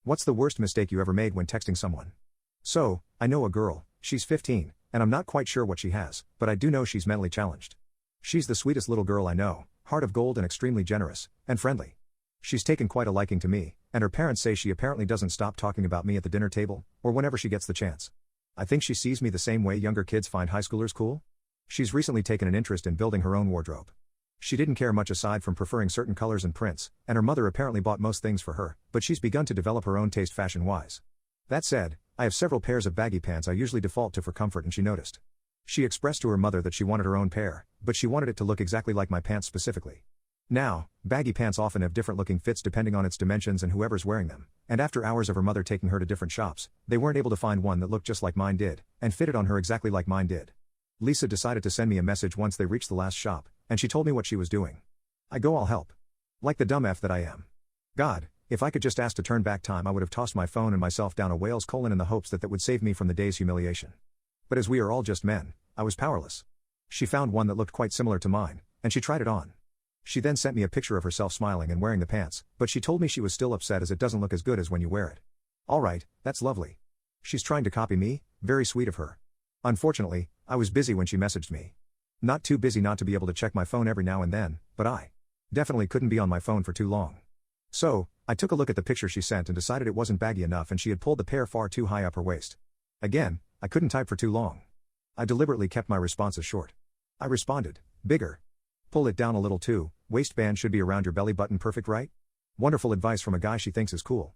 What's the worst mistake you ever made when texting someone? So, I know a girl, she's 15, and I'm not quite sure what she has, but I do know she's mentally challenged. She's the sweetest little girl I know, heart of gold and extremely generous, and friendly. She's taken quite a liking to me, and her parents say she apparently doesn't stop talking about me at the dinner table, or whenever she gets the chance. I think she sees me the same way younger kids find high schoolers cool. She's recently taken an interest in building her own wardrobe. She didn't care much aside from preferring certain colors and prints, and her mother apparently bought most things for her, but she's begun to develop her own taste fashion-wise. That said, I have several pairs of baggy pants I usually default to for comfort, and she noticed. She expressed to her mother that she wanted her own pair, but she wanted it to look exactly like my pants specifically. Now, baggy pants often have different looking fits depending on its dimensions and whoever's wearing them, and after hours of her mother taking her to different shops, they weren't able to find one that looked just like mine did, and fitted on her exactly like mine did. Lisa decided to send me a message once they reached the last shop, and she told me what she was doing. I go, I'll help. Like the dumb F that I am. God, if I could just ask to turn back time, I would have tossed my phone and myself down a whale's colon in the hopes that would save me from the day's humiliation. But as we are all just men, I was powerless. She found one that looked quite similar to mine, and she tried it on. She then sent me a picture of herself smiling and wearing the pants, but she told me she was still upset as it doesn't look as good as when you wear it. Alright, that's lovely. She's trying to copy me, very sweet of her. Unfortunately, I was busy when she messaged me. Not too busy not to be able to check my phone every now and then, but I definitely couldn't be on my phone for too long. So, I took a look at the picture she sent and decided it wasn't baggy enough and she had pulled the pair far too high up her waist. Again, I couldn't type for too long. I deliberately kept my responses short. I responded, bigger. Pull it down a little too, waistband should be around your belly button, perfect, right? Wonderful advice from a guy she thinks is cool.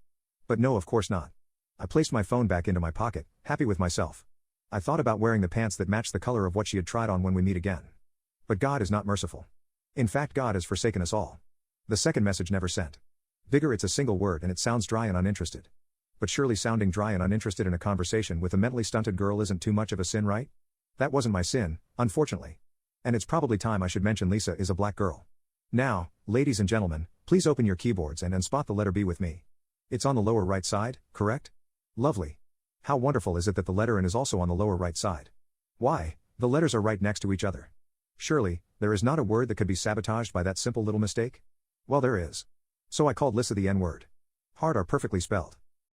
But no, of course not. I placed my phone back into my pocket, happy with myself. I thought about wearing the pants that matched the color of what she had tried on when we meet again. But God is not merciful. In fact, God has forsaken us all. The second message never sent. Vigor, it's a single word and it sounds dry and uninterested. But surely sounding dry and uninterested in a conversation with a mentally stunted girl isn't too much of a sin, right? That wasn't my sin, unfortunately. And it's probably time I should mention Lisa is a black girl. Now, ladies and gentlemen, please open your keyboards and spot the letter B with me. It's on the lower right side, correct? Lovely. How wonderful is it that the letter N is also on the lower right side? Why, the letters are right next to each other. Surely, there is not a word that could be sabotaged by that simple little mistake? Well, there is. So I called Lisa the N-word. Hard are perfectly spelled.